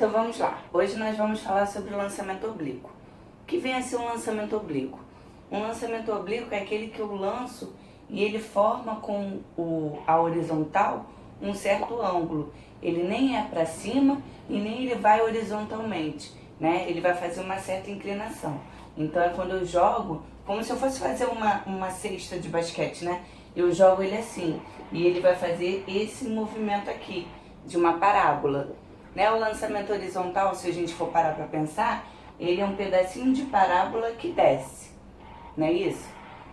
Então vamos lá. Hoje nós vamos falar sobre o lançamento oblíquo. O que vem a ser um lançamento oblíquo? Um lançamento oblíquo é aquele que eu lanço e ele forma com a horizontal um certo ângulo. Ele nem é para cima e nem ele vai horizontalmente, né? Ele vai fazer uma certa inclinação. Então é quando eu jogo, como se eu fosse fazer uma cesta de basquete, né? Eu jogo ele assim e ele vai fazer esse movimento aqui, de uma parábola. Né? O lançamento horizontal, se a gente for parar para pensar, ele é um pedacinho de parábola que desce, não é isso?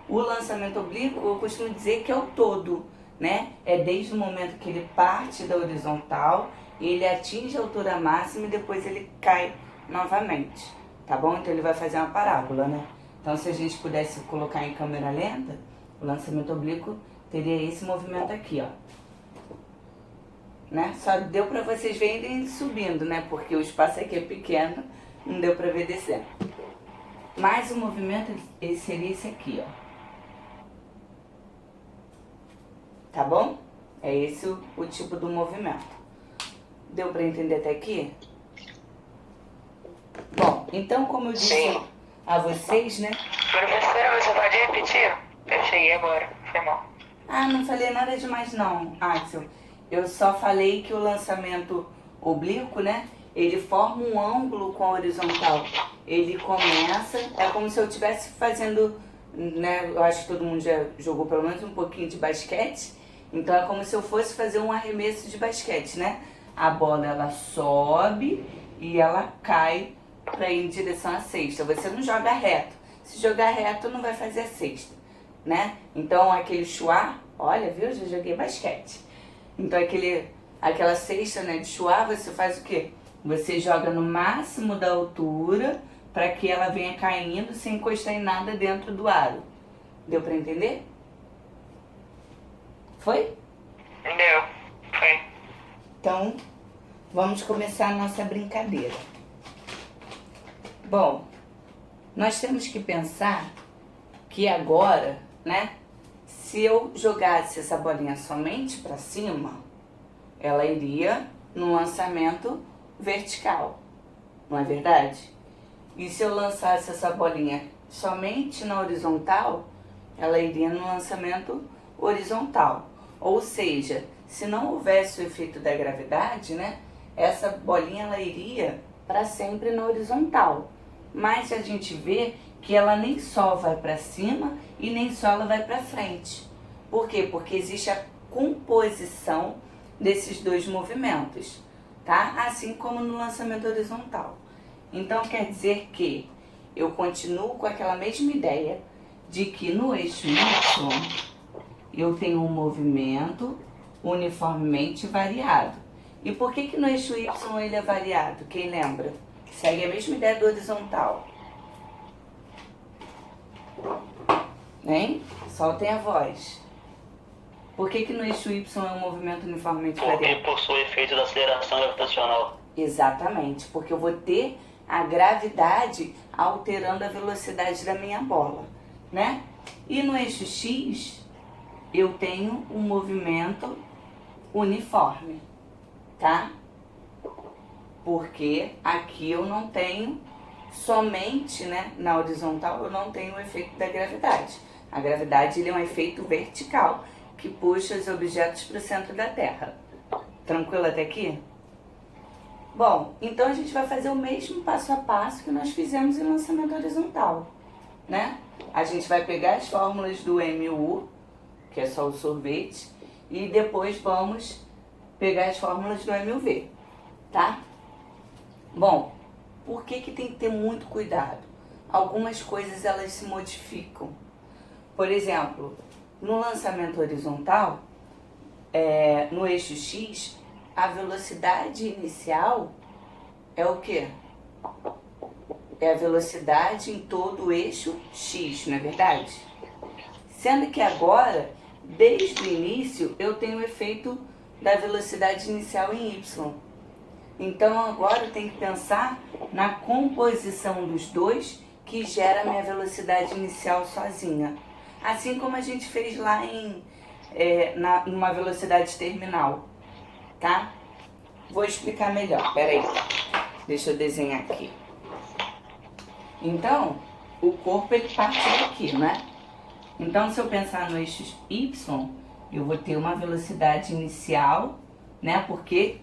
O lançamento oblíquo, eu costumo dizer que é o todo, né? É desde o momento que ele parte da horizontal, ele atinge a altura máxima e depois ele cai novamente, tá bom? Então ele vai fazer uma parábola, né? Então se a gente pudesse colocar em câmera lenta, o lançamento oblíquo teria esse movimento aqui, ó. Né? Só deu para vocês verem ele subindo, né? Porque o espaço aqui é pequeno, não deu para ver descendo. Mas o movimento seria esse aqui, ó. Tá bom? É esse o tipo do movimento. Deu para entender até aqui? Bom, então como eu disse a vocês, né? Professora, você pode repetir? Eu cheguei agora, foi mal. Ah, não falei nada demais não, Axel. Eu só falei que o lançamento oblíquo, né? Ele forma um ângulo com a horizontal. Ele começa, é como se eu estivesse fazendo, né? Eu acho que todo mundo já jogou pelo menos um pouquinho de basquete. Então é como se eu fosse fazer um arremesso de basquete, né? A bola ela sobe e ela cai para ir em direção à cesta. Você não joga reto. Se jogar reto não vai fazer a cesta, né? Então aquele chuá, olha, viu? Já joguei basquete. Então aquela cesta, né, de chuá, você faz o quê? Você joga no máximo da altura para que ela venha caindo sem encostar em nada dentro do aro. Deu para entender? Foi? Deu, foi. Então, vamos começar a nossa brincadeira. Bom, nós temos que pensar que agora, né, se eu jogasse essa bolinha somente para cima, ela iria no lançamento vertical, não é verdade? E se eu lançasse essa bolinha somente na horizontal, ela iria no lançamento horizontal. Ou seja, se não houvesse o efeito da gravidade, né, essa bolinha ela iria para sempre na horizontal. Mas a gente vê que ela nem só vai para cima e nem só ela vai para frente. Por quê? Porque existe a composição desses dois movimentos, tá? Assim como no lançamento horizontal. Então quer dizer que eu continuo com aquela mesma ideia de que no eixo Y eu tenho um movimento uniformemente variado. E por que no eixo Y ele é variado? Quem lembra? Segue a mesma ideia do horizontal. Hein? Soltem a voz. Por que no eixo Y é um movimento uniformemente variado? Porque possui efeito da aceleração gravitacional. Exatamente, porque eu vou ter a gravidade alterando a velocidade da minha bola, né? E no eixo X, eu tenho um movimento uniforme, tá? Porque aqui eu não tenho somente, né, na horizontal, eu não tenho o efeito da gravidade. A gravidade ele é um efeito vertical que puxa os objetos para o centro da Terra. Tranquilo até aqui? Bom, então a gente vai fazer o mesmo passo a passo que nós fizemos em lançamento horizontal, né? A gente vai pegar as fórmulas do MU, que é só o sorvete, e depois vamos pegar as fórmulas do MUV, tá? Bom, por que tem que ter muito cuidado? Algumas coisas elas se modificam. Por exemplo, no lançamento horizontal, no eixo X, a velocidade inicial é o quê? É a velocidade em todo o eixo X, não é verdade? Sendo que agora, desde o início, eu tenho o efeito da velocidade inicial em Y. Então agora eu tenho que pensar na composição dos dois que gera a minha velocidade inicial sozinha. Assim como a gente fez lá numa velocidade terminal, tá? Vou explicar melhor, peraí. Deixa eu desenhar aqui. Então, o corpo ele parte daqui, né? Então, se eu pensar no eixo Y, eu vou ter uma velocidade inicial, né? Porque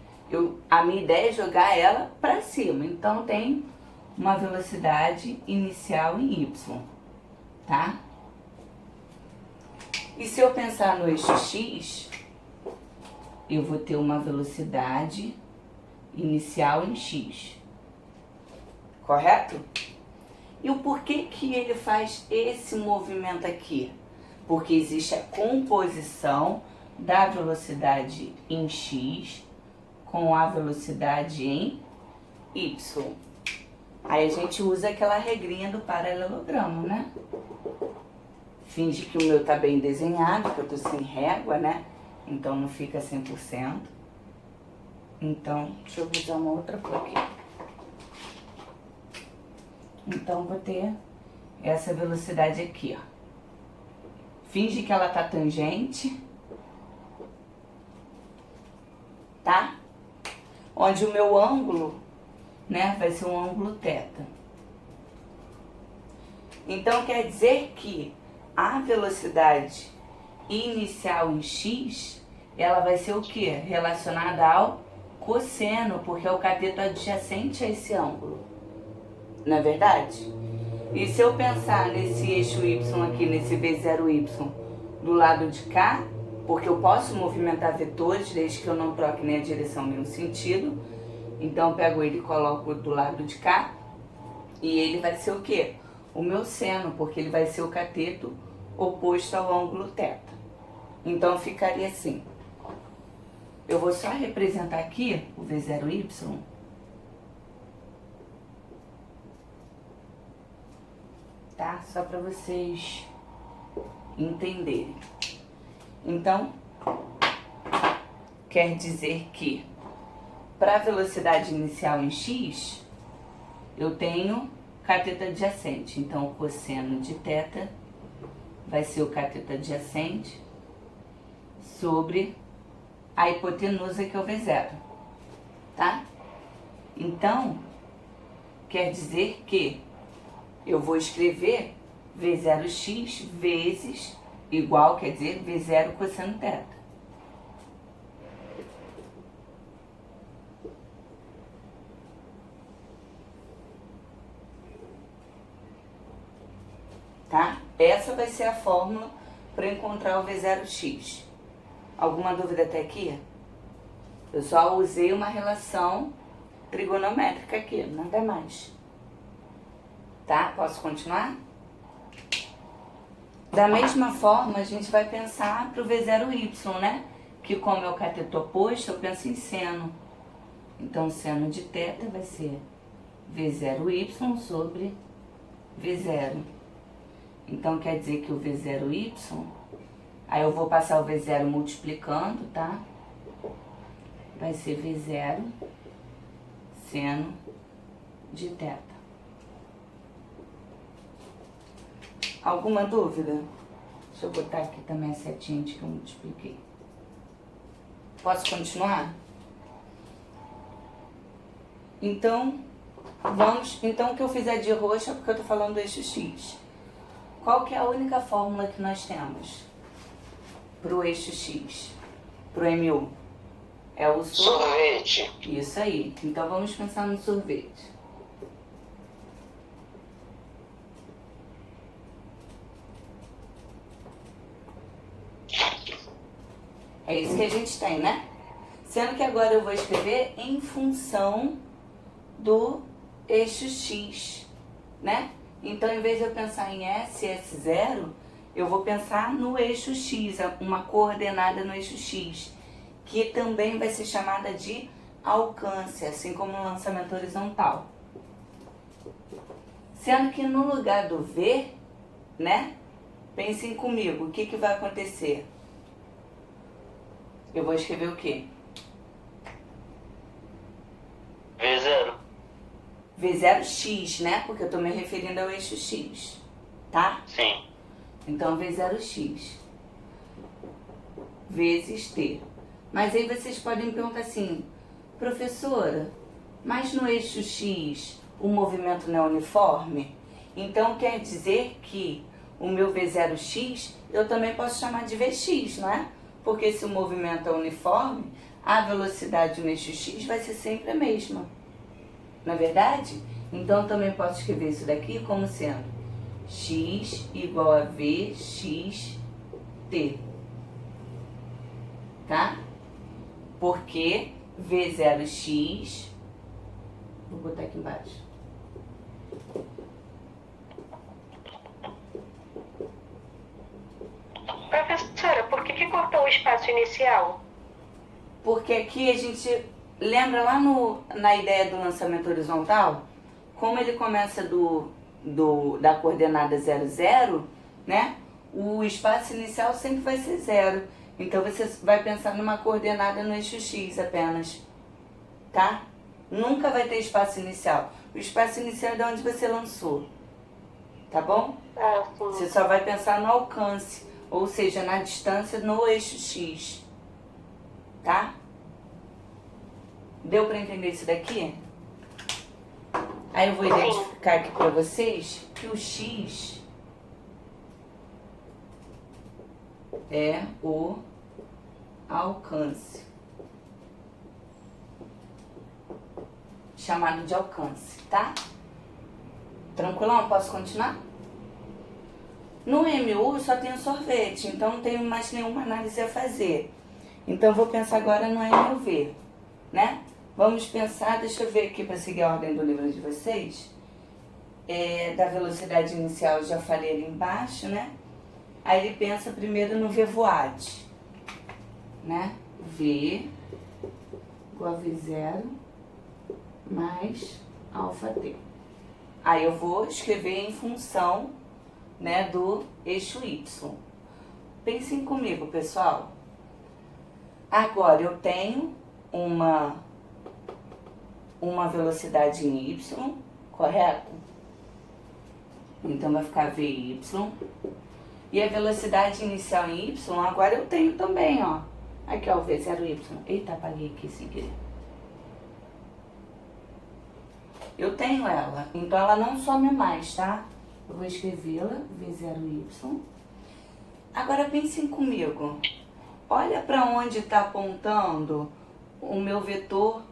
a minha ideia é jogar ela para cima. Então, tem uma velocidade inicial em Y, tá? E se eu pensar no eixo X, eu vou ter uma velocidade inicial em X. Correto? E o porquê que ele faz esse movimento aqui? Porque existe a composição da velocidade em X com a velocidade em Y. Aí a gente usa aquela regrinha do paralelogramo, né? Finge que o meu tá bem desenhado, que eu tô sem régua, né? Então não fica 100%. Então, deixa eu usar uma outra cor aqui. Então, vou ter essa velocidade aqui, ó. Finge que ela tá tangente, tá? Onde o meu ângulo, né, vai ser um ângulo θ. Então, quer dizer que a velocidade inicial em x, ela vai ser o quê? Relacionada ao cosseno, porque é o cateto adjacente a esse ângulo. Não é verdade? E se eu pensar nesse eixo y aqui, nesse V0y, do lado de cá, porque eu posso movimentar vetores desde que eu não troque nem a direção nem o sentido, então eu pego ele e coloco do lado de cá, e ele vai ser o quê? O meu seno, porque ele vai ser o cateto oposto ao ângulo θ. Então ficaria assim. Eu vou só representar aqui o V0y. Tá? Só para vocês entenderem. Então, quer dizer que para a velocidade inicial em x, eu tenho cateto adjacente. Então, o cosseno de θ vai ser o cateto adjacente sobre a hipotenusa, que é o V0. Tá? Então, quer dizer que eu vou escrever V0x vezes igual, quer dizer, V0 cosseno θ. Tá? Essa vai ser a fórmula para encontrar o V0x. Alguma dúvida até aqui? Eu só usei uma relação trigonométrica aqui, nada mais. Tá? Posso continuar? Da mesma forma, a gente vai pensar para o V0y, né? Que como é o cateto oposto, eu penso em seno. Então, seno de θ vai ser V0y sobre V0. Então, quer dizer que o V0y, aí eu vou passar o V0 multiplicando, tá? Vai ser V0 seno de θ. Alguma dúvida? Deixa eu botar aqui também a setinha que eu multipliquei. Posso continuar? Então, então o que eu fizer de roxo é porque eu tô falando do eixo X. Qual que é a única fórmula que nós temos pro eixo X, pro MU? É o sorvete. Isso aí. Então vamos pensar no sorvete. É isso que a gente tem, né? Sendo que agora eu vou escrever em função do eixo X, né? Então, em vez de eu pensar em S, S0, eu vou pensar no eixo X, uma coordenada no eixo X, que também vai ser chamada de alcance, assim como no lançamento horizontal. Sendo que no lugar do V, né? Pensem comigo, o que vai acontecer? Eu vou escrever o quê? V0. V0x, né? Porque eu tô me referindo ao eixo X, tá? Sim. Então, V0x vezes T. Mas aí vocês podem me perguntar assim, professora, Mas no eixo X o movimento não é uniforme, então quer dizer que o meu V0x eu também posso chamar de Vx, não é? Porque se o movimento é uniforme, a velocidade no eixo X vai ser sempre a mesma. Não é verdade? Então eu também posso escrever isso daqui como sendo x igual a Vxt. Tá? Porque V0x, vou botar aqui embaixo. Professora, por que cortou o espaço inicial? Porque aqui a gente lembra lá na ideia do lançamento horizontal, como ele começa da coordenada 0, 0, né? O espaço inicial sempre vai ser 0. Então você vai pensar numa coordenada no eixo X apenas, tá? Nunca vai ter espaço inicial. O espaço inicial é de onde você lançou, tá bom? Sim. Você só vai pensar no alcance, ou seja, na distância no eixo X, tá? Deu para entender isso daqui? Aí eu vou identificar aqui para vocês que o X é o alcance, chamado de alcance, tá? Tranquilão? Posso continuar? No MU só tem o sorvete, então não tenho mais nenhuma análise a fazer. Então eu vou pensar agora no MUV, né? Vamos pensar, deixa eu ver aqui para seguir a ordem do livro de vocês. Da velocidade inicial eu já falei ali embaixo, né? Aí ele pensa primeiro no VVOAD, né? V igual a V0 mais alfa t. Aí eu vou escrever em função, né, do eixo Y. Pensem comigo, pessoal. Agora eu tenho uma velocidade em Y, correto? Então vai ficar VY. E a velocidade inicial em Y, agora eu tenho também, ó. Aqui, ó, o V0Y. Eita, apaguei aqui sem querer. Eu tenho ela, então ela não some mais, tá? Eu vou escrevê-la, V0Y. Agora pensem comigo. Olha para onde está apontando o meu vetor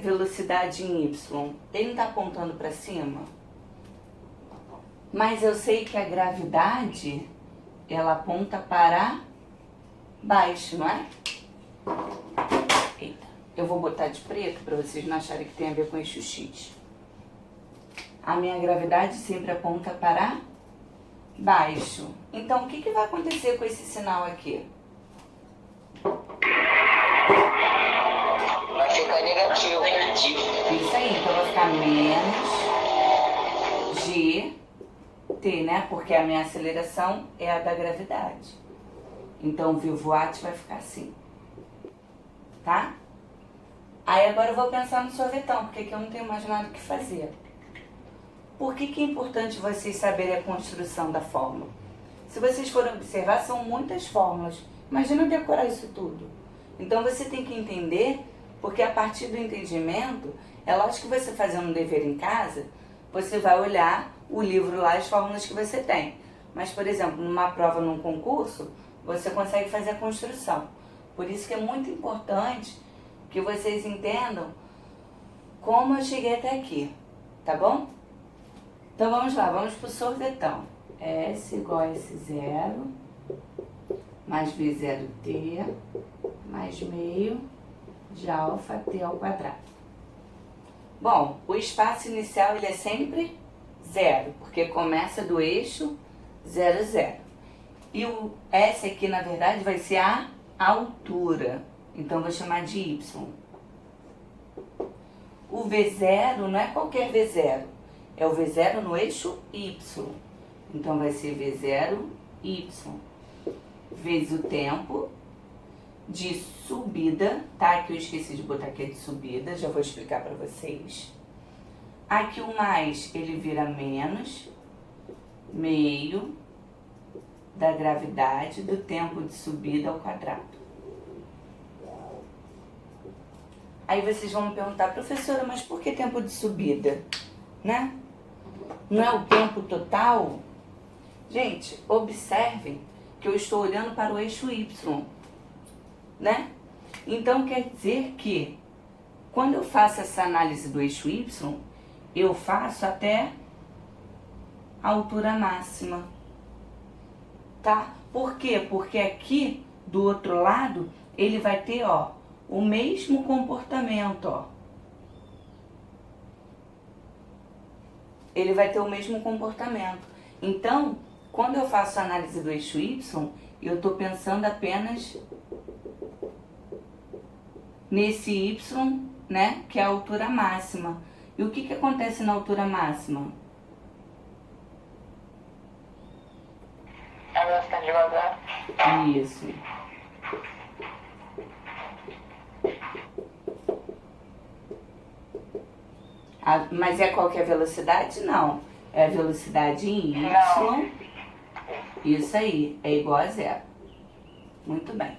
velocidade em Y. Ele está apontando para cima? Mas eu sei que a gravidade, ela aponta para baixo, não é? Eita, eu vou botar de preto para vocês não acharem que tem a ver com eixo X. A minha gravidade sempre aponta para baixo. Então, o que vai acontecer com esse sinal aqui? Vai ficar negativo. Isso aí, então vai ficar menos gt, né? Porque a minha aceleração é a da gravidade. Então o VVOAT vai ficar assim, tá? Aí agora eu vou pensar no sorvetão, porque aqui eu não tenho mais nada o que fazer. Por que é importante vocês saberem a construção da fórmula? Se vocês forem observar, são muitas fórmulas. Imagina decorar isso tudo. Então você tem que entender, porque a partir do entendimento, é lógico que você fazendo um dever em casa, você vai olhar o livro lá, as fórmulas que você tem. Mas, por exemplo, numa prova, num concurso, você consegue fazer a construção. Por isso que é muito importante que vocês entendam como eu cheguei até aqui, tá bom? Então vamos lá, vamos para o sorvetão. S igual a S0 mais V0t mais meio de alfa t ao quadrado. Bom, o espaço inicial ele é sempre 0, porque começa do eixo 0, 0. E o S aqui, na verdade, vai ser a altura. Então, vou chamar de Y. O V0 não é qualquer V0. É o V0 no eixo Y. Então, vai ser V0Y. Vezes o tempo de subida, tá? Que eu esqueci de botar aqui de subida, já vou explicar para vocês. Aqui o mais, ele vira menos meio da gravidade do tempo de subida ao quadrado. Aí vocês vão me perguntar, professora, mas por que tempo de subida? Né? Não é o tempo total? Gente, observem que eu estou olhando para o eixo Y, né? Então quer dizer que quando eu faço essa análise do eixo Y, eu faço até a altura máxima, tá? Por quê? Porque aqui do outro lado ele vai ter, ó, o mesmo comportamento, ó. Ele vai ter o mesmo comportamento. Então, quando eu faço a análise do eixo Y, eu estou pensando apenas nesse Y, né, que é a altura máxima. E o que acontece na altura máxima? A velocidade de vazar. Isso. Mas é qualquer velocidade? Não. É a velocidade em Y. Não. Isso aí, é igual a zero. Muito bem.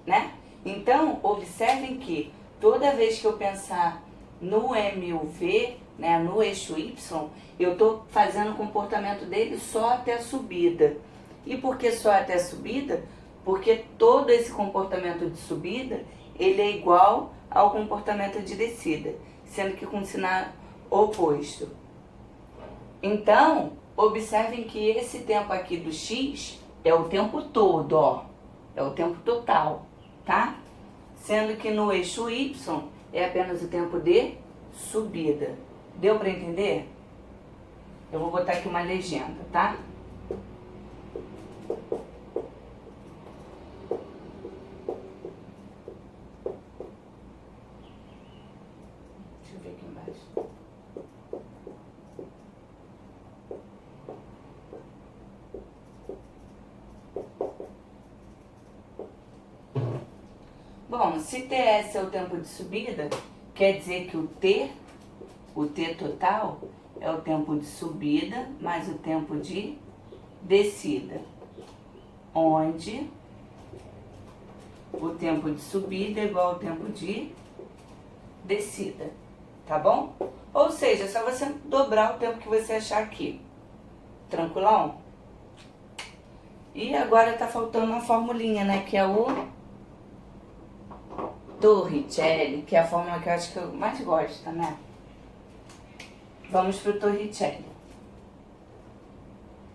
Né? Então, observem que toda vez que eu pensar no MUV, né, no eixo Y, eu estou fazendo o comportamento dele só até a subida. E por que só até a subida? Porque todo esse comportamento de subida, ele é igual ao comportamento de descida, sendo que com sinal oposto. Então, observem que esse tempo aqui do X é o tempo todo, ó. É o tempo total, tá? Sendo que no eixo Y é apenas o tempo de subida. Deu para entender? Eu vou botar aqui uma legenda, tá? Deixa eu ver aqui embaixo. Bom, se TS é o tempo de subida, quer dizer que o T total, é o tempo de subida mais o tempo de descida, onde o tempo de subida é igual ao tempo de descida, tá bom? Ou seja, é só você dobrar o tempo que você achar aqui. Tranquilão? E agora tá faltando uma formulinha, né? Que é o Torricelli, que é a fórmula que eu acho que eu mais gosto, né? Vamos pro Torricelli.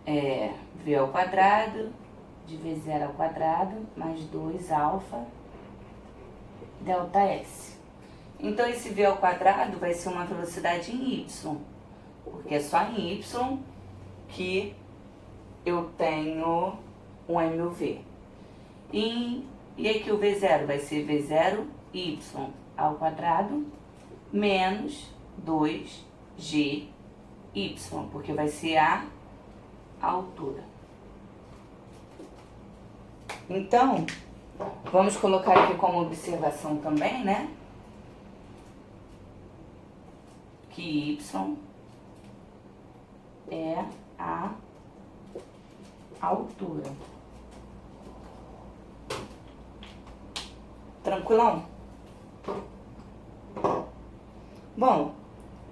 V ao quadrado de V0 ao quadrado mais 2 alfa delta S. Então esse V ao quadrado vai ser uma velocidade em Y, porque é só em Y que eu tenho um MUV. E aqui o V0 vai ser V0 Y ao quadrado menos 2GY, porque vai ser a altura. Então, vamos colocar aqui como observação também, né? Que Y é a altura. Tranquilão? Bom,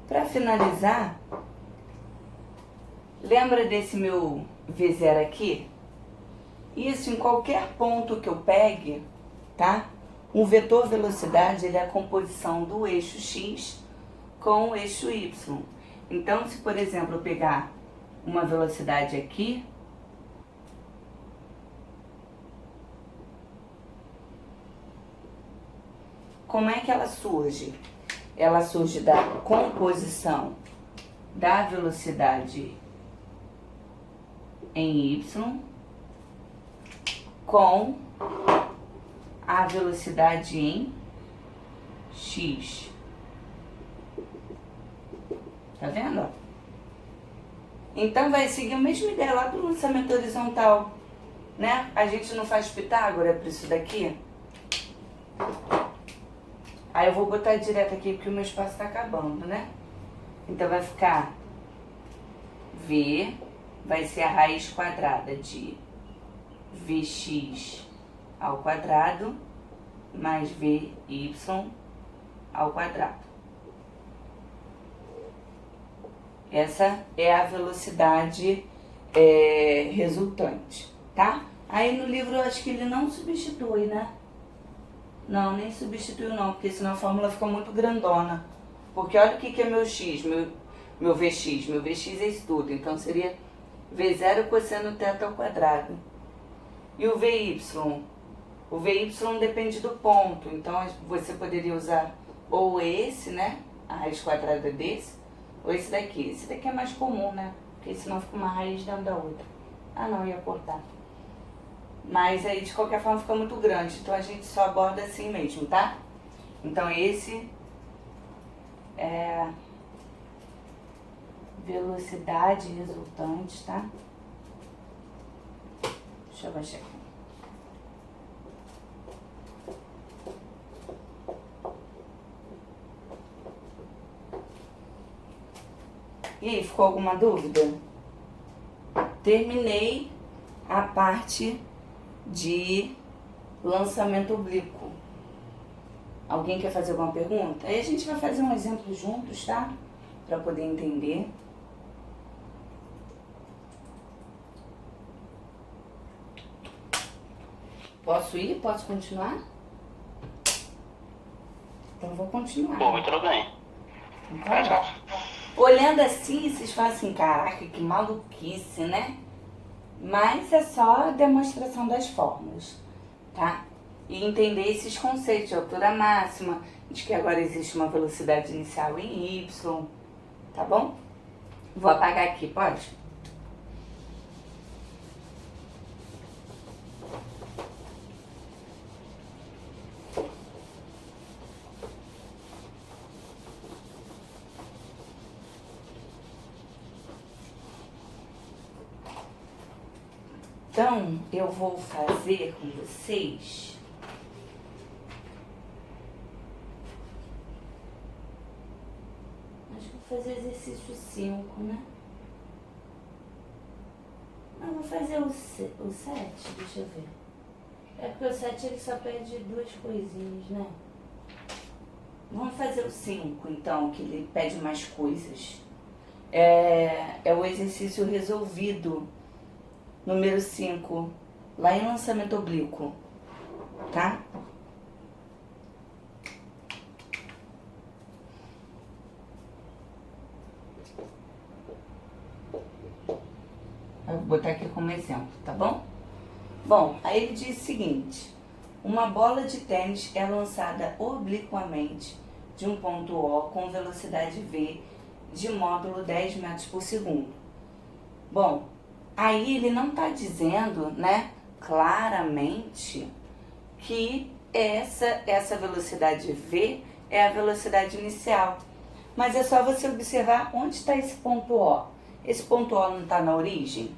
para finalizar, lembra desse meu V0 aqui? Isso em qualquer ponto que eu pegue, tá? Um vetor velocidade, ele é a composição do eixo X com o eixo Y. Então, se por exemplo eu pegar uma velocidade aqui, como é que ela surge? Ela surge da composição da velocidade em Y com a velocidade em X. Tá vendo? Então vai seguir a mesma ideia lá do lançamento horizontal, né? A gente não faz Pitágoras para isso daqui? Aí eu vou botar direto aqui porque o meu espaço tá acabando, né? Então vai ficar V, vai ser a raiz quadrada de Vx ao quadrado mais Vy ao quadrado. Essa é a velocidade resultante, tá? Aí no livro eu acho que ele não substitui, né? Não, nem substituiu não, porque senão a fórmula fica muito grandona. Porque olha o que é meu x, meu vx. Meu vx é isso tudo, então seria v0 cosseno θ ao quadrado. E o vy? O vy depende do ponto, então você poderia usar ou esse, né? A raiz quadrada desse, ou esse daqui. Esse daqui é mais comum, né? Porque senão fica uma raiz dentro da outra. Ah não, ia cortar. Mas aí de qualquer forma fica muito grande, então a gente só aborda assim mesmo, tá? Então esse é velocidade resultante, tá? Deixa eu baixar aqui. E aí, ficou alguma dúvida? Terminei a parte de lançamento oblíquo. Alguém quer fazer alguma pergunta? Aí a gente vai fazer um exemplo juntos, tá? Para poder entender. Posso ir? Posso continuar? Então vou continuar. Pô, tudo bem. Então, olhando assim, vocês falam assim, caraca, que maluquice, né? Mas é só a demonstração das fórmulas, tá? E entender esses conceitos de altura máxima, de que agora existe uma velocidade inicial em y, tá bom? Vou apagar aqui, pode? Então, eu vou fazer com vocês acho que vou fazer exercício 5, né? Não, vou fazer o 7, deixa eu ver. É porque o 7 ele só pede 2 coisinhas, né? Vamos fazer o 5, então, que ele pede mais coisas. É o exercício resolvido. Número 5, lá em lançamento oblíquo, tá? Eu vou botar aqui como exemplo, tá bom? Bom, aí ele diz o seguinte: uma bola de tênis é lançada obliquamente de um ponto O com velocidade V de módulo 10 metros por segundo. Bom, aí ele não está dizendo, né, claramente que essa velocidade V é a velocidade inicial. Mas é só você observar onde está esse ponto O. Esse ponto O não está na origem?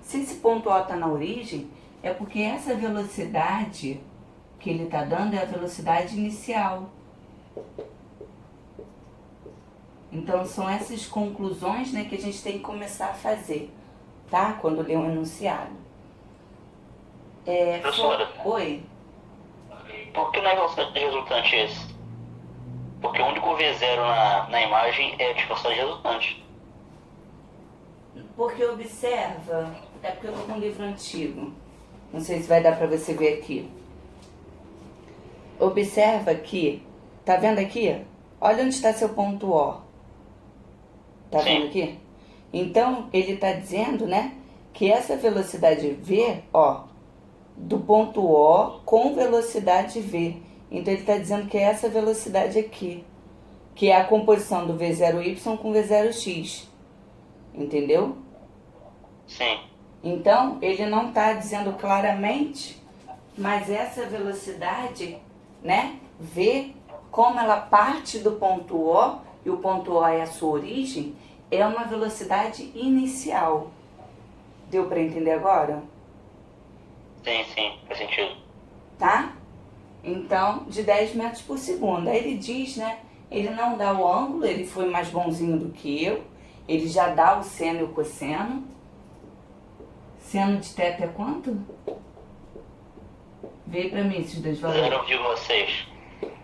Se esse ponto O está na origem, é porque essa velocidade que ele está dando é a velocidade inicial. Então são essas conclusões, né, que a gente tem que começar a fazer, tá? Quando lê um enunciado. Professora, Oi? por que não é velocidade resultante esse? Porque o único V0 na imagem é de velocidade resultante. Porque observa, é porque eu tô com um livro antigo. Não sei se vai dar pra você ver aqui. Observa que, tá vendo aqui? Olha onde está seu ponto O. Tá Sim. vendo aqui? Então, ele tá dizendo, né, que essa velocidade V, ó, do ponto O com velocidade V. Então, ele tá dizendo que é essa velocidade aqui, que é a composição do V0Y com V0X. Entendeu? Sim. Então, ele não está dizendo claramente, mas essa velocidade, né, V, como ela parte do ponto O, e o ponto O é a sua origem, é uma velocidade inicial. Deu para entender agora? Sim, faz sentido. Tá? Então, de 10 metros por segundo. Aí ele diz, né, ele não dá o ângulo, ele foi mais bonzinho do que eu, ele já dá o seno e o cosseno. Seno de θ é quanto? Veio pra mim esses dois valores. 0,6.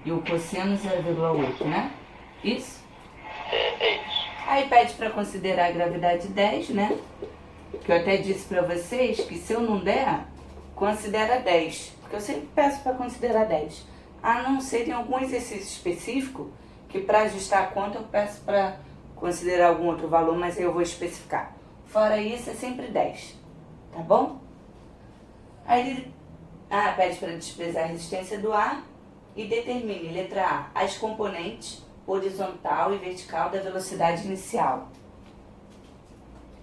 E o cosseno 0,8, né? Isso? É isso. Aí pede para considerar a gravidade 10, né? Que eu até disse para vocês que se eu não der, considera 10. Porque eu sempre peço para considerar 10. A não ser em algum exercício específico, que para ajustar a conta eu peço para considerar algum outro valor, mas aí eu vou especificar. Fora isso, é sempre 10. Tá bom? Aí ele pede para desprezar a resistência do ar e determine, letra A, as componentes horizontal e vertical da velocidade inicial.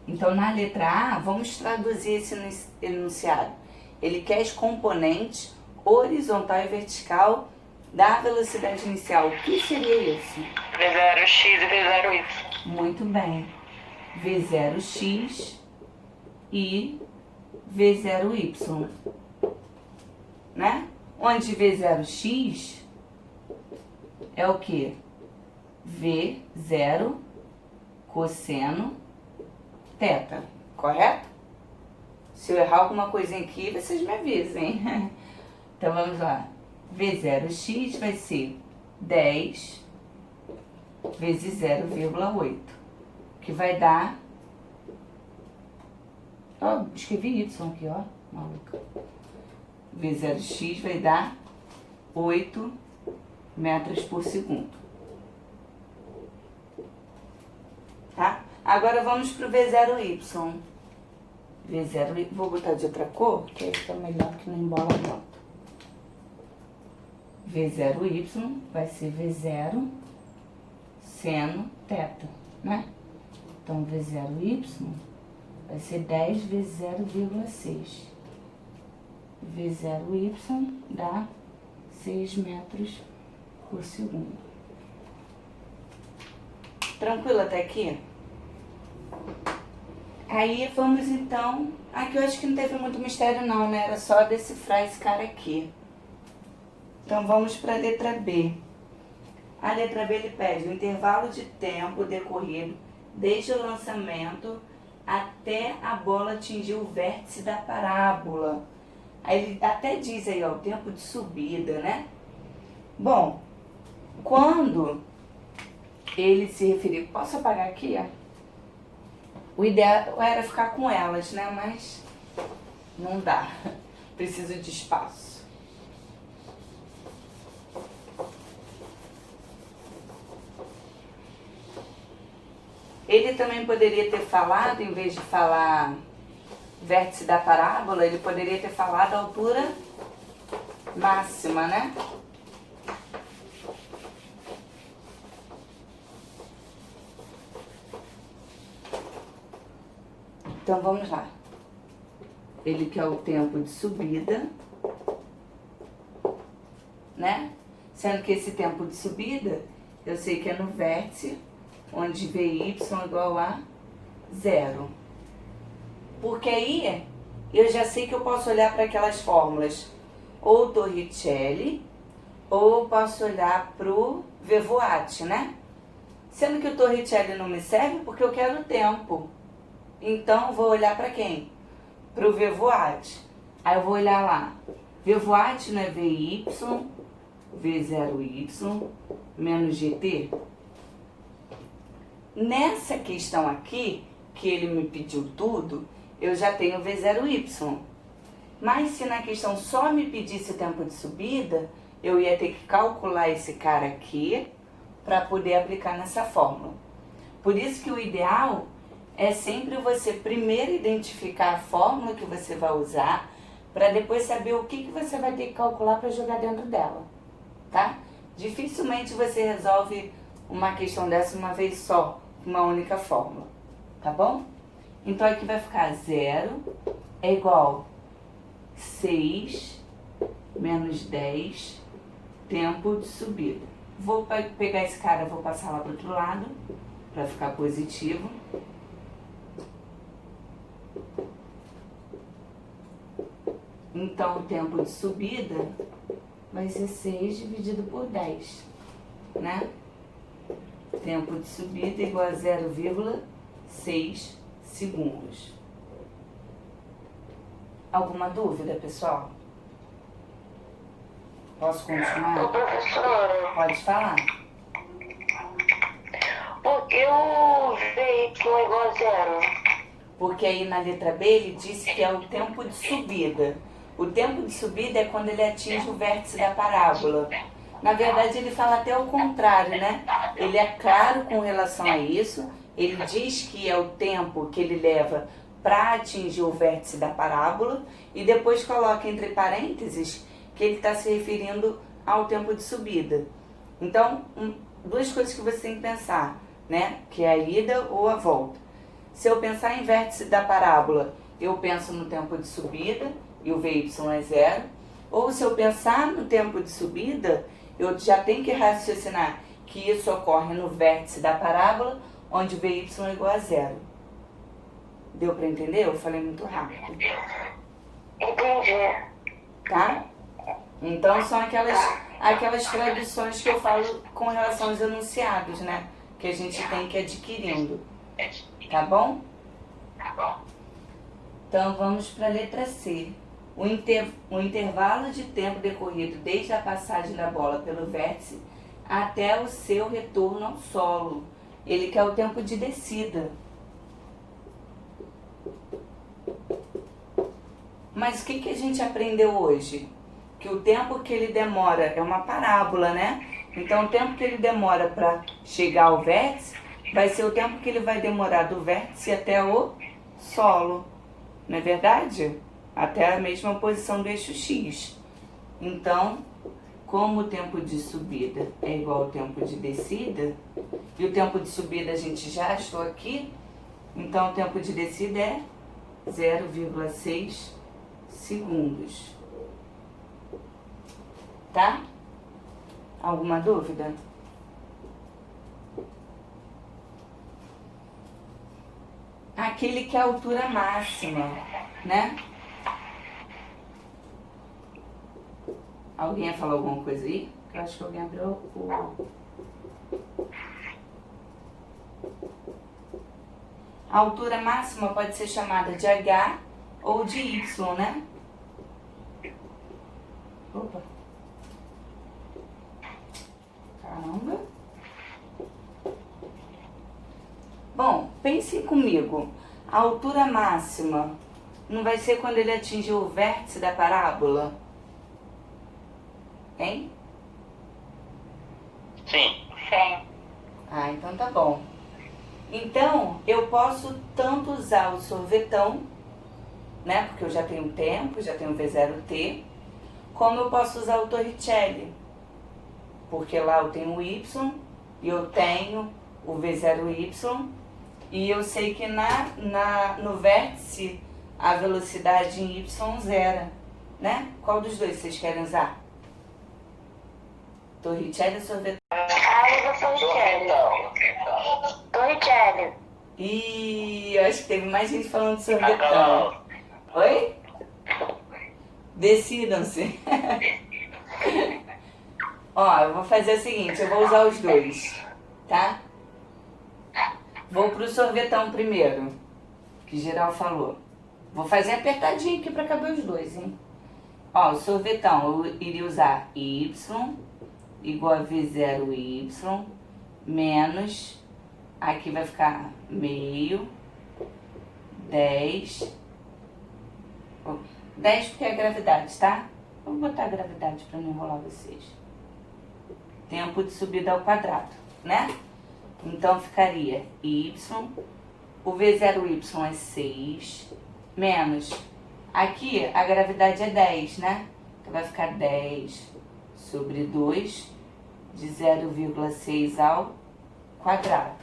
Então, na letra A, vamos traduzir esse enunciado. Ele quer as componentes horizontal e vertical da velocidade inicial. O que seria isso? V0x e V0y. Muito bem. V0x e V0y. Né? Onde V0x é o que? V0 cosseno θ, correto? Se eu errar alguma coisinha aqui, vocês me avisem. Então vamos lá. V0x vai ser 10 vezes 0,8, que vai dar... Ó, escrevi Y aqui, ó, maluca. V0x vai dar 8 metros por segundo. Tá? Agora vamos para o V0y. V0y, vou botar de outra cor, que aí fica melhor que não embola tanto. V0y vai ser V0 seno θ, né? Então V0y vai ser 10 vezes 0,6. V0y dá 6 metros por segundo. Tranquilo até aqui? Aí vamos então... Aqui eu acho que não teve muito mistério não, né? Era só decifrar esse cara aqui. Então vamos para a letra B. A letra B ele pede o intervalo de tempo decorrido desde o lançamento até a bola atingir o vértice da parábola. Aí ele até diz aí, ó, o tempo de subida, né? Bom, quando ele se referir... Posso apagar aqui, ó? O ideal era ficar com elas, né? Mas não dá. Preciso de espaço. Ele também poderia ter falado, em vez de falar vértice da parábola, ele poderia ter falado a altura máxima, né? Então vamos lá. Ele quer o tempo de subida, né? Sendo que esse tempo de subida, eu sei que é no vértice, onde VY é igual a 0. Porque aí eu já sei que eu posso olhar para aquelas fórmulas, ou Torricelli, ou posso olhar para o Vieuvoit, né? Sendo que o Torricelli não me serve porque eu quero o tempo. Então, vou olhar para quem? Para o Vieuvoit. Aí eu vou olhar lá. Vieuvoit não é VY, V0Y, menos GT? Nessa questão aqui, que ele me pediu tudo, eu já tenho V0Y. Mas se na questão só me pedisse o tempo de subida, eu ia ter que calcular esse cara aqui para poder aplicar nessa fórmula. Por isso que o ideal é sempre você primeiro identificar a fórmula que você vai usar, para depois saber o que você vai ter que calcular para jogar dentro dela, tá? Dificilmente você resolve uma questão dessa uma vez só, uma única fórmula, tá bom? Então aqui vai ficar 0 é igual 6 menos 10 tempo de subida. Vou pegar esse cara, vou passar lá pro outro lado, para ficar positivo. Então, o tempo de subida vai ser 6 dividido por 10, né? Tempo de subida igual a 0,6 segundos. Alguma dúvida, pessoal? Posso Ô, continuar? professora, Pode falar. por que o VY é igual a zero? Porque aí na letra B ele disse que é o tempo de subida. O tempo de subida é quando ele atinge o vértice da parábola. Na verdade, ele fala até o contrário, né? Ele é claro com relação a isso. Ele diz que é o tempo que ele leva para atingir o vértice da parábola e depois coloca entre parênteses que ele está se referindo ao tempo de subida. Então, duas coisas que você tem que pensar, né? Que é a ida ou a volta. Se eu pensar em vértice da parábola, eu penso no tempo de subida e o VY é zero. Ou se eu pensar no tempo de subida, eu já tenho que raciocinar que isso ocorre no vértice da parábola, onde o VY é igual a zero. Deu para entender? Eu falei muito rápido. Entendi. Tá? Então são aquelas tradições que eu falo com relação aos enunciados, né? Que a gente tem que ir adquirindo. Tá bom? Então vamos para a letra C. O intervalo de tempo decorrido desde a passagem da bola pelo vértice até o seu retorno ao solo. Ele quer o tempo de descida. Mas o que a gente aprendeu hoje? Que o tempo que ele demora é uma parábola, né? Então o tempo que ele demora para chegar ao vértice vai ser o tempo que ele vai demorar do vértice até o solo. Não é verdade? Até a mesma posição do eixo X. Então, como o tempo de subida é igual ao tempo de descida, e o tempo de subida a gente já achou aqui, então o tempo de descida é 0,6 segundos. Tá? Alguma dúvida? Aquele que é a altura máxima, né? Alguém ia falar alguma coisa aí? Eu acho que alguém abriu o... A altura máxima pode ser chamada de H ou de Y, né? Opa! Caramba! Bom, pensem comigo. A altura máxima não vai ser quando ele atingir o vértice da parábola? Hein? Sim. Sim. Ah, então tá bom. Então, eu posso tanto usar o sorvetão, né? Porque eu já tenho tempo, já tenho V0T, como eu posso usar o Torricelli, porque lá eu tenho o Y e eu tenho o V0Y, e eu sei que no vértice a velocidade em Y zero, né? Qual dos dois vocês querem usar? Torricelli ou sorvetão? Aí do Torricelli. Torricelli. Ih, eu acho que teve mais gente falando de sorvetão. Acabou. Oi? Decidam-se. Ó, eu vou fazer o seguinte, eu vou usar os dois, tá? Vou pro sorvetão primeiro, que geral falou. Vou fazer apertadinho aqui pra caber os dois, hein? Ó, o sorvetão, eu iria usar Y igual a V0Y menos, aqui vai ficar meio, 10 porque é a gravidade, tá? Vou botar a gravidade para não enrolar vocês. Tempo de subida ao quadrado, né? Então ficaria Y, o V0Y é 6, menos, aqui a gravidade é 10, né? Então vai ficar 10 sobre 2 de 0,6 ao quadrado.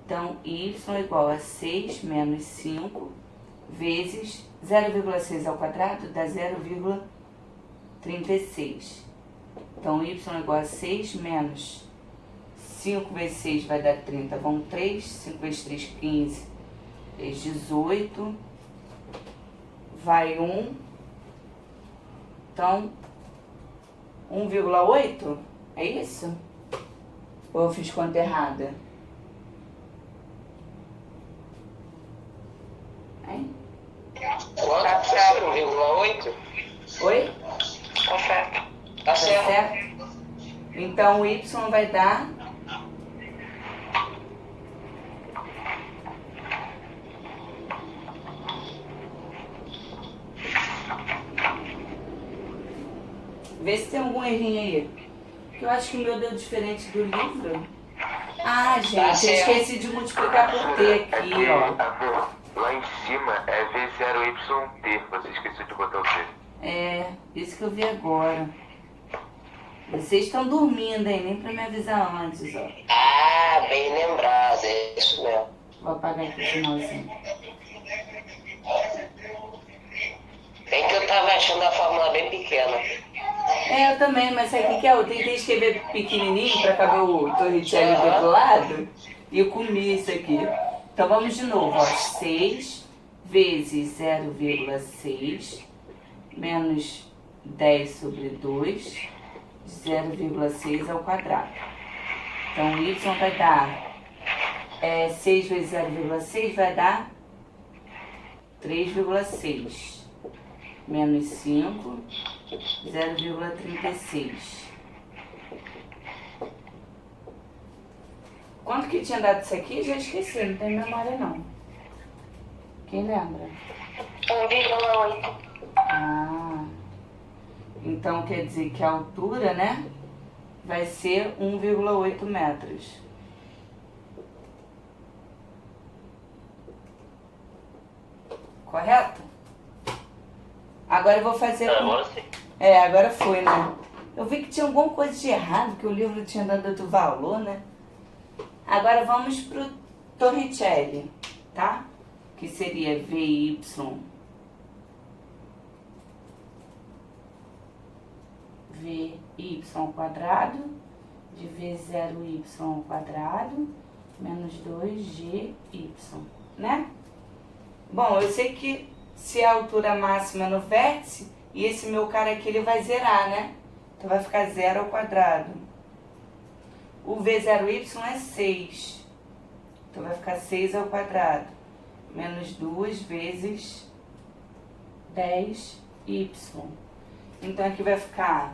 Então, Y é igual a 6 menos 5 vezes 0,6 ao quadrado dá 0,36. Então, Y é igual a 6 menos 5 vezes 6 vai dar 30, vão 3, 5 vezes 3, 15, 3, 18, vai 1, então 1,8, é isso? Ou eu fiz conta errada? Hein? Tá certo. 1,8? Oi? Tá certo. certo? Então o y vai dar... Vê se tem algum errinho aí. Que eu acho que o meu deu diferente do livro. Ah, gente, eu esqueci de multiplicar por t aqui, ó. Lá em cima é V0YT, você esqueceu de botar o T. É, isso que eu vi agora. Vocês estão dormindo aí, nem pra me avisar antes, ó. Ah, bem lembrado, é isso mesmo. Vou apagar aqui o finalzinho. Bem que eu tava achando a fórmula bem pequena. É, eu também, mas sabe o que que é? Eu tentei escrever pequenininho pra caber o Torricelli do outro lado e eu comi isso aqui. Então vamos de novo, ó. 6 vezes 0,6 menos 10 sobre 2, 0,6 ao quadrado. Então o y vai dar 6 vezes 0,6 vai dar 3,6 menos 5, 0,36. Quanto que tinha dado isso aqui? Já esqueci, não tem memória não. Quem lembra? 1,8. Ah, então quer dizer que a altura, né, vai ser 1,8 metros. Correto? Agora eu vou fazer... Agora sim. Agora foi, né? Eu vi que tinha alguma coisa de errado, que o livro tinha dado outro valor, né? Agora vamos pro Torricelli, tá? Que seria VY ao quadrado de V0y ao quadrado menos 2GY, né? Bom, eu sei que se a altura máxima é no vértice, e esse meu cara aqui ele vai zerar, né? Então vai ficar 0 ao quadrado. O V0y é 6. Então vai ficar 6 ao quadrado. Menos 2 vezes 10y. Então aqui vai ficar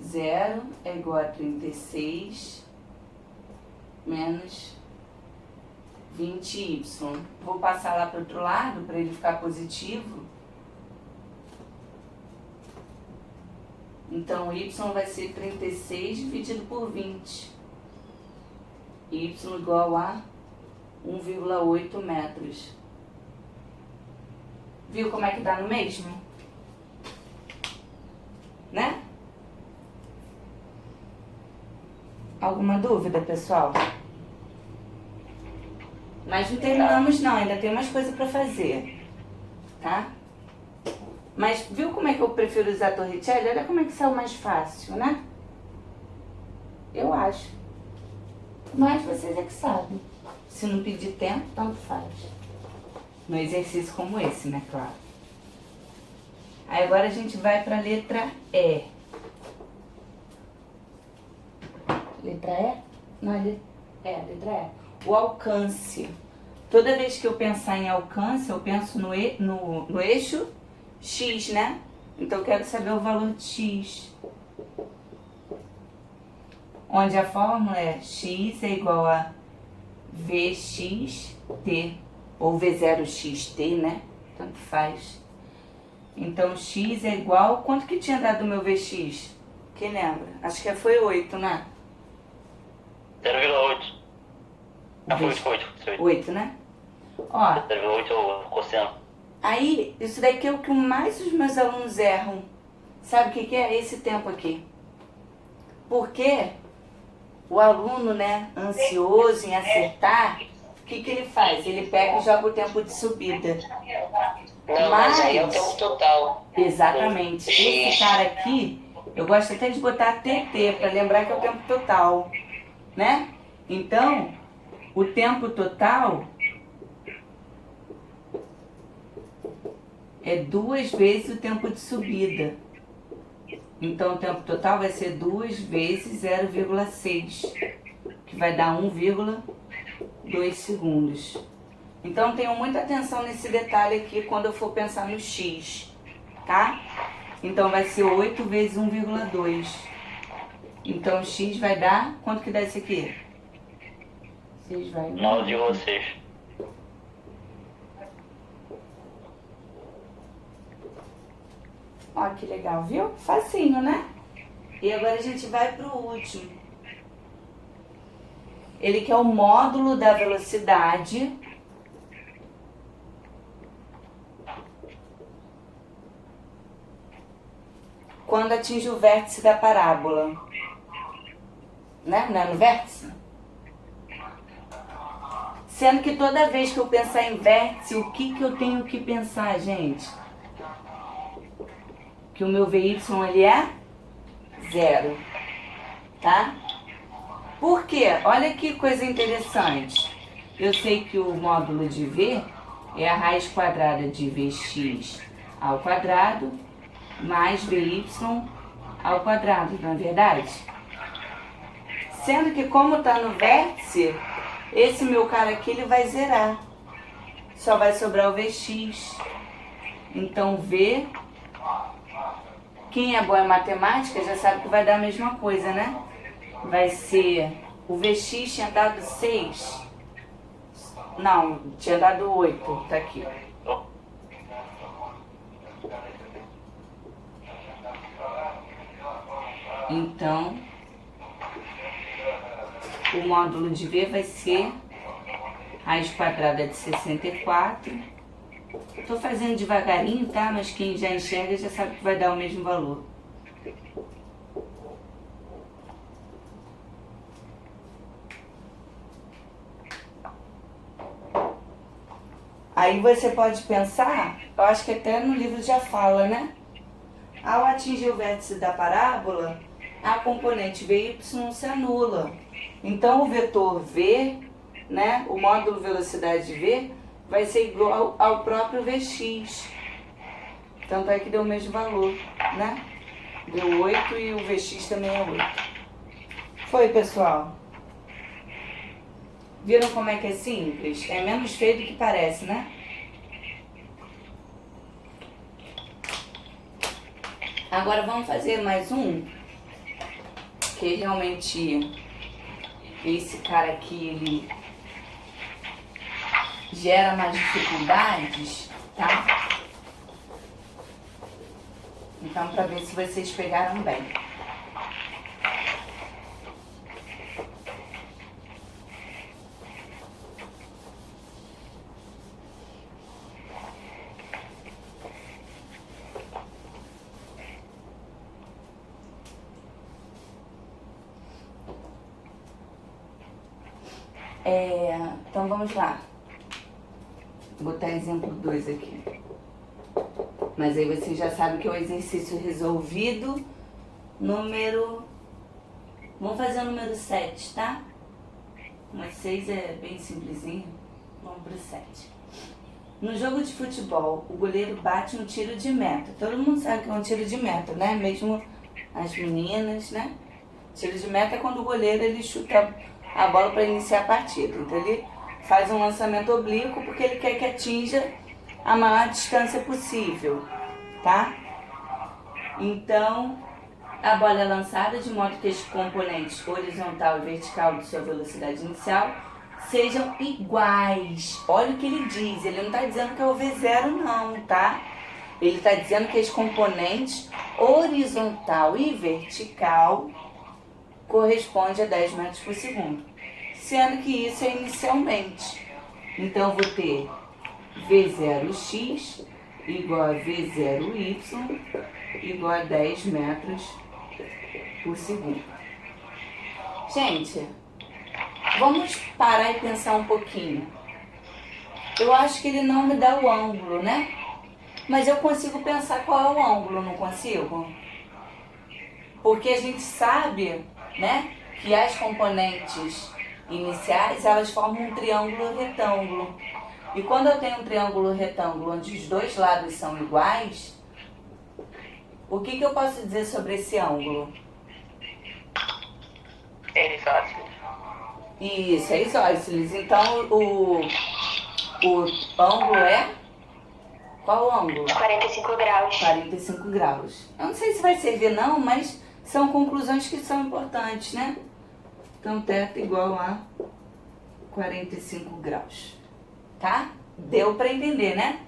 0 é igual a 36 menos 20y. Vou passar lá para o outro lado para ele ficar positivo. Então, o y vai ser 36 dividido por 20. Y igual a 1,8 metros. Viu como é que dá no mesmo? Né? Alguma dúvida, pessoal? Mas não terminamos não, ainda tem mais coisa para fazer, tá? Mas viu como é que eu prefiro usar Torricelli? Olha como é que saiu mais fácil, né? Eu acho. Mas vocês é que sabem. Se não pedir tempo, tanto faz. No exercício como esse, né, claro. Aí agora a gente vai para a letra E. Letra E? Não, letra E. O alcance. Toda vez que eu pensar em alcance, eu penso no eixo X, né? Então eu quero saber o valor de X. Onde a fórmula é X é igual a VXT, ou V0XT, né? Tanto faz. Então X é igual... Quanto que tinha dado o meu VX? Quem lembra? Acho que foi 8, né? 0,8. Ah, foi 8. 8, né? Ó, 0,8 é o cosseno. aí, isso daqui é o que mais os meus alunos erram. Sabe o que é? Esse tempo aqui. Porque o aluno, né, ansioso em acertar, o que ele faz? Ele pega e joga o tempo de subida. Não, mas aí é o tempo total. Exatamente. Esse cara aqui, eu gosto até de botar TT, para lembrar que é o tempo total, né? Então, o tempo total é 2 vezes o tempo de subida. Então, o tempo total vai ser 2 vezes 0,6, que vai dar 1,2 segundos. Então, tenham muita atenção nesse detalhe aqui quando eu for pensar no X, tá? Então vai ser 8 vezes 1,2. Então x vai dar... Quanto que dá isso aqui? 6 vai... 9,6. Ó, que legal, viu? Facinho, né? E agora a gente vai pro último. Ele quer o módulo da velocidade quando atinge o vértice da parábola. Né? Não é no vértice? Sendo que toda vez que eu pensar em vértice, o que eu tenho que pensar, gente? Que o meu VY ele é 0, tá? Por quê? Olha que coisa interessante. Eu sei que o módulo de V é a raiz quadrada de Vx ao quadrado mais Vy ao quadrado, não é verdade? Sendo que como está no vértice, esse meu cara aqui ele vai zerar. Só vai sobrar o Vx. Então V... Quem é bom em matemática já sabe que vai dar a mesma coisa, né? Vai ser... O Vx tinha dado 6. Não, tinha dado 8. Tá aqui. Então, o módulo de V vai ser raiz quadrada de 64. Tô fazendo devagarinho, tá? Mas quem já enxerga já sabe que vai dar o mesmo valor. Aí você pode pensar, eu acho que até no livro já fala, né? Ao atingir o vértice da parábola, a componente Vy se anula. Então o vetor V, né? O módulo velocidade V vai ser igual ao próprio Vx. Tanto é que deu o mesmo valor, né? Deu 8 e o Vx também é 8. Foi, pessoal? Viram como é que é simples? É menos feio do que parece, né? Agora vamos fazer mais um. Que realmente esse cara aqui, ele gera mais dificuldades, tá? Então, para ver se vocês pegaram bem. Então, vamos lá. Vou botar exemplo 2 aqui. Mas aí vocês já sabem que é o exercício resolvido número... Vamos fazer o número 7, tá? O 6 é bem simplesinho. Vamos pro 7. No jogo de futebol, o goleiro bate um tiro de meta. Todo mundo sabe que é um tiro de meta, né? Mesmo as meninas, né? Tiro de meta é quando o goleiro ele chuta a bola para iniciar a partida. Então ele faz um lançamento oblíquo porque ele quer que atinja a maior distância possível, tá? Então, a bola é lançada de modo que os componentes horizontal e vertical de sua velocidade inicial sejam iguais. Olha o que ele diz, ele não está dizendo que é o V0 não, tá? Ele está dizendo que os componentes horizontal e vertical correspondem a 10 metros por segundo, sendo que isso é inicialmente. Então, eu vou ter V0x igual a V0y igual a 10 metros por segundo. Gente, vamos parar e pensar um pouquinho. Eu acho que ele não me dá o ângulo, né? Mas eu consigo pensar qual é o ângulo, não consigo? Porque a gente sabe, né, que as componentes iniciais, elas formam um triângulo retângulo. E quando eu tenho um triângulo retângulo onde os dois lados são iguais, o que eu posso dizer sobre esse ângulo? É isósceles. Isso, é isósceles. Então, o ângulo é Qual o ângulo? 45 graus. 45 graus. Eu não sei se vai servir não, mas são conclusões que são importantes, né? Então, θ igual a 45 graus. Tá? Deu para entender, né?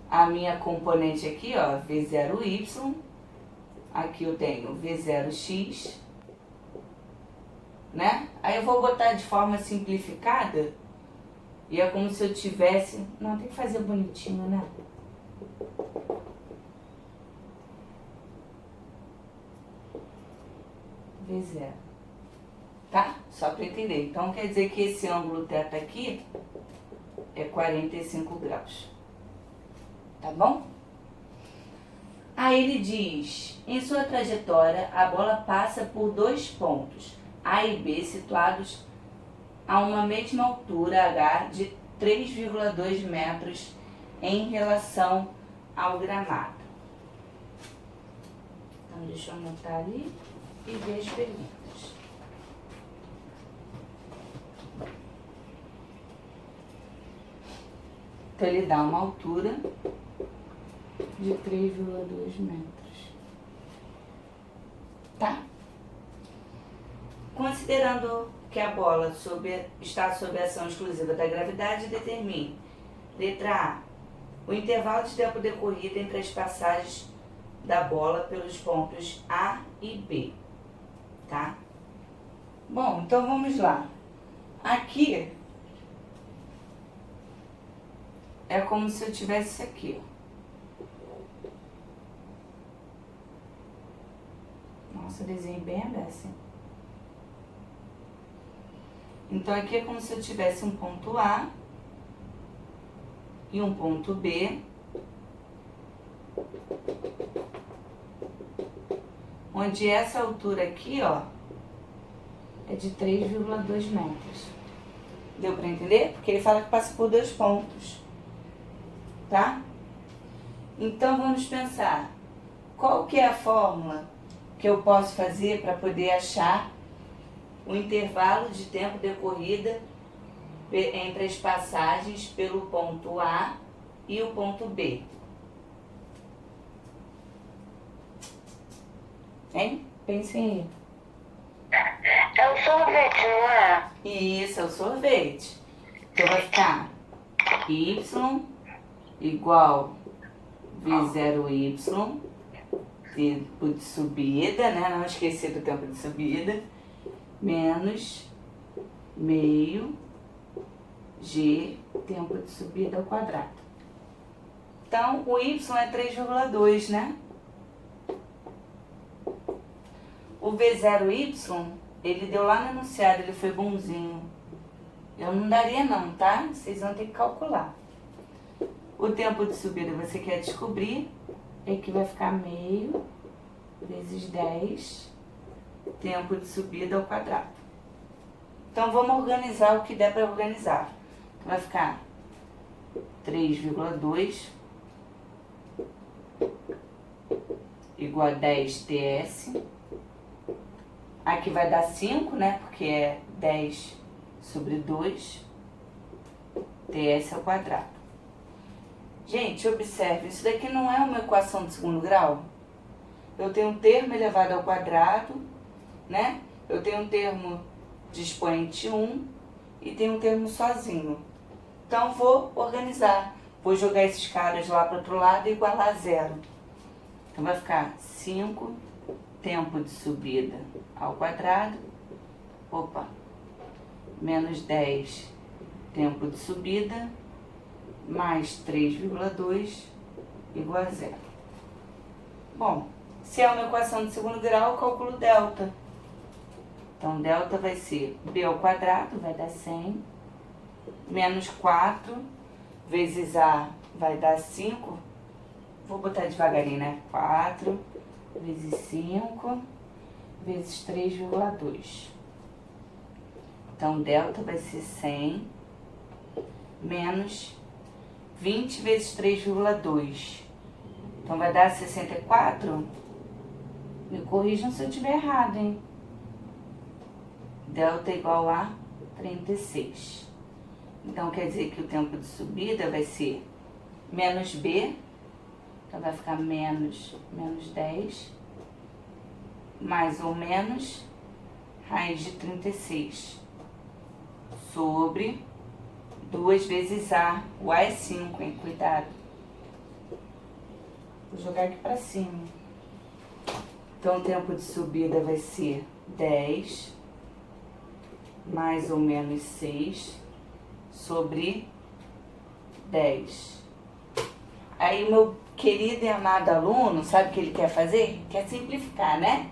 A minha componente aqui, ó, V0y. Aqui eu tenho V0x. Né? Aí eu vou botar de forma simplificada. E é como se eu tivesse... Não, tem que fazer bonitinho, né? V0. Tá? Só para entender. Então, quer dizer que esse ângulo θ aqui é 45 graus. Tá bom? Aí ele diz, em sua trajetória, a bola passa por 2 pontos, A e B, situados a uma mesma altura H de 3,2 metros em relação ao gramado. Então, deixa eu anotar ali e ver as perguntas. Então, ele dá uma altura de 3,2 metros. Tá? Considerando que a bola está sob a ação exclusiva da gravidade, determine. Letra A. O intervalo de tempo decorrido entre as passagens da bola pelos pontos A e B. Tá? Bom, então vamos lá. Aqui é como se eu tivesse isso aqui, ó. Nossa, eu desenhei bem a beça. Então, aqui é como se eu tivesse um ponto A e um ponto B, onde essa altura aqui, ó, é de 3,2 metros. Deu para entender? Porque ele fala que passa por 2 pontos, tá? Então, vamos pensar, qual que é a fórmula que eu posso fazer para poder achar o intervalo de tempo decorrida entre as passagens pelo ponto A e o ponto B? Hein? Pensem aí. É o sorvete, não é? Isso, é o sorvete. Então vai ficar y igual V0y, tempo de subida, né? Não esquecer do tempo de subida, menos meio g, tempo de subida ao quadrado. Então, o y é 3,2, né? O V0y, ele deu lá no enunciado, ele foi bonzinho. Eu não daria não, tá? Vocês vão ter que calcular. O tempo de subida você quer descobrir, é que vai ficar meio vezes 10, tempo de subida ao quadrado. Então, vamos organizar o que der para organizar. Vai ficar 3,2 igual a 10 TS. Aqui vai dar 5, né? Porque é 10 sobre 2 TS ao quadrado. Gente, observe, isso daqui não é uma equação de segundo grau. Eu tenho um termo elevado ao quadrado, né? Eu tenho um termo de expoente 1 e tenho um termo sozinho. Então, vou organizar. Vou jogar esses caras lá para o outro lado e igualar a 0. Então, vai ficar 5 tempo de subida ao quadrado. Opa! Menos 10 tempo de subida mais 3,2 igual a 0. Bom, se é uma equação de segundo grau, eu calculo delta. Então, delta vai ser b ao quadrado, vai dar 100, menos 4 vezes a vai dar 5. Vou botar devagarinho, né? 4 vezes 5 vezes 3,2. Então, delta vai ser 100 menos 20 vezes 3,2. Então, vai dar 64. Me corrijam se eu estiver errado, hein? Delta igual a 36. Então, quer dizer que o tempo de subida vai ser menos B, então vai ficar menos 10, mais ou menos raiz de 36, sobre 2 vezes A. O A é 5, hein? Cuidado. Vou jogar aqui pra cima. Então, o tempo de subida vai ser 10, mais ou menos 6, sobre 10. Aí, o meu querido e amado aluno, sabe o que ele quer fazer? Quer simplificar, né?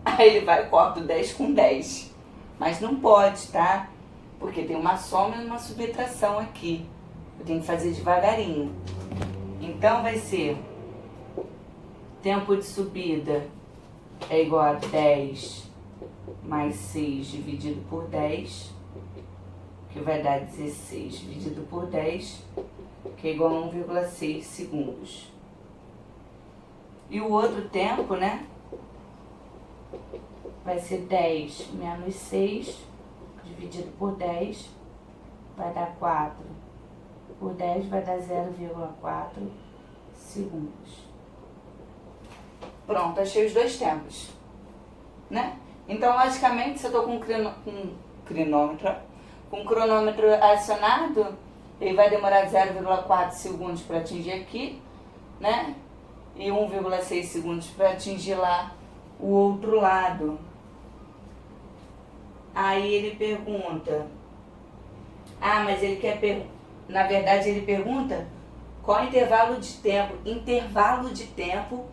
Aí ele vai e corta o 10 com 10. Mas não pode, tá? Porque tem uma soma e uma subtração aqui. Eu tenho que fazer devagarinho. Então, vai ser tempo de subida é igual a 10 mais 6 dividido por 10, que vai dar 16 dividido por 10, que é igual a 1,6 segundos. E o outro tempo, né, vai ser 10 menos 6 dividido por 10, vai dar 4. Por 10 vai dar 0,4 segundos. Pronto, achei os dois tempos, né? Então, logicamente, se eu estou com um cronômetro acionado, ele vai demorar 0,4 segundos para atingir aqui, né? E 1,6 segundos para atingir lá o outro lado. Aí ele pergunta, mas ele quer, na verdade ele pergunta qual intervalo de tempo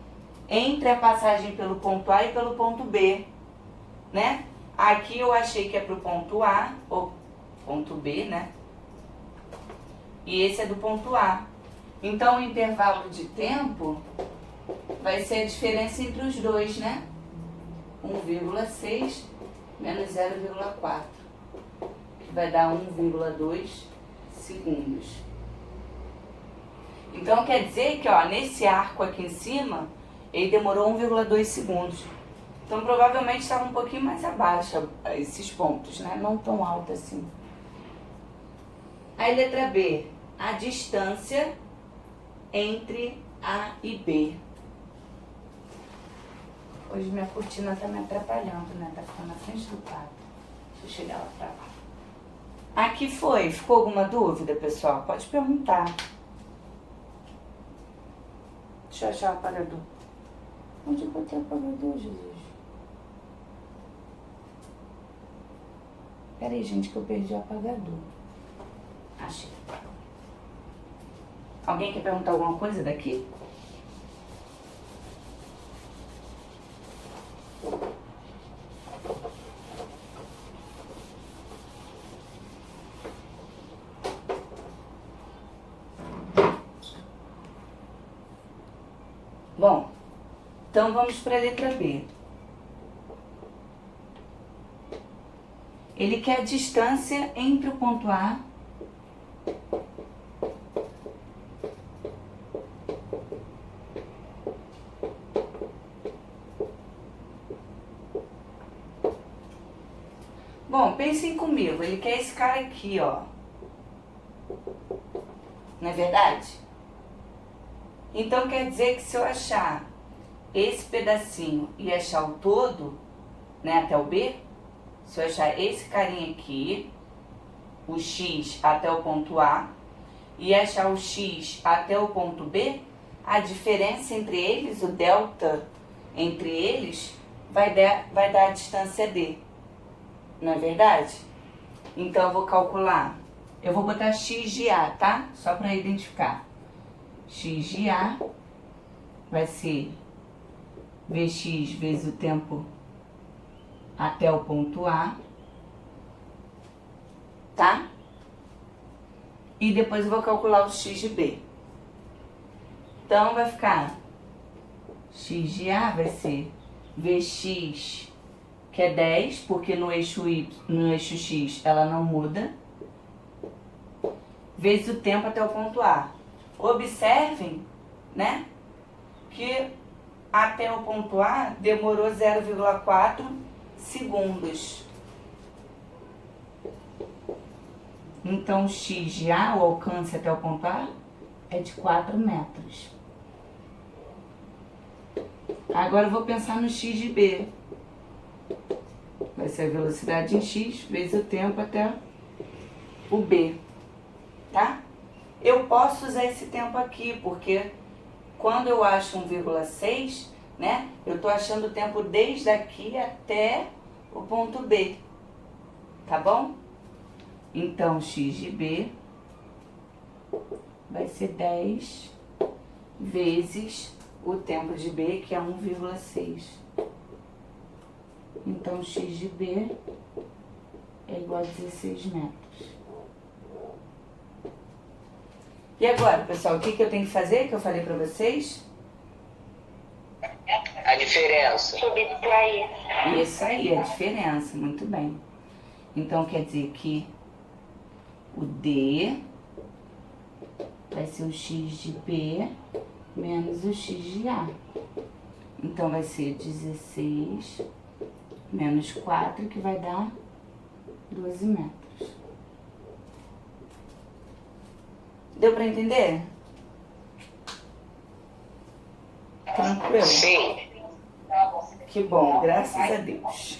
entre a passagem pelo ponto A e pelo ponto B, né? Aqui eu achei que é pro ponto A, ou ponto B, né? E esse é do ponto A. Então, o intervalo de tempo vai ser a diferença entre os dois, né? 1,6 menos 0,4, que vai dar 1,2 segundos. Então, quer dizer que, ó, nesse arco aqui em cima, ele demorou 1,2 segundos. Então, provavelmente estava um pouquinho mais abaixo esses pontos, né? Não tão alto assim. Aí, letra B. A distância entre A e B. Hoje minha cortina tá me atrapalhando, né? Tá ficando na frente do quadro. Deixa eu chegar lá pra lá. Aqui foi. Ficou alguma dúvida, pessoal? Pode perguntar. Deixa eu achar o apagador. Onde eu botei o apagador, Jesus? Pera aí, gente, que eu perdi o apagador. Achei. Alguém quer perguntar alguma coisa daqui? Bom, então vamos para a letra B. Ele quer a distância entre o ponto A Bom, pensem comigo, ele quer esse cara aqui, ó. Não é verdade? Então quer dizer que se eu achar esse pedacinho e achar o todo, né, até o B, se eu achar esse carinha aqui, o X até o ponto A, e achar o X até o ponto B, a diferença entre eles, o delta entre eles, vai dar a distância D. Não é verdade? Então eu vou calcular. Eu vou botar X de A, tá? Só para identificar. X de A vai ser Vx vezes o tempo até o ponto A, tá? E depois eu vou calcular o X de B. Então vai ficar X de A vai ser Vx, que é 10, porque no eixo Y, no eixo X ela não muda, vezes o tempo até o ponto A. Observem, né, que até o ponto A demorou 0,4 segundos. Então, o x de A, o alcance até o ponto A, é de 4 metros. Agora eu vou pensar no x de B. Vai ser a velocidade em x vezes o tempo até o B, tá? Eu posso usar esse tempo aqui, porque quando eu acho 1,6, né? Eu tô achando o tempo desde aqui até o ponto B, tá bom? Então, x de B vai ser 10 vezes o tempo de B, que é 1,6. Então, x de B é igual a 16 metros. E agora, pessoal, o que eu tenho que fazer, que eu falei pra vocês? A diferença. Subtrair. Isso aí, a diferença, muito bem. Então, quer dizer que o D vai ser o x de B menos o x de A. Então, vai ser 16 menos 4, que vai dar 12 metros. Deu pra entender? Tranquilo? Sim. Que bom, graças a Deus.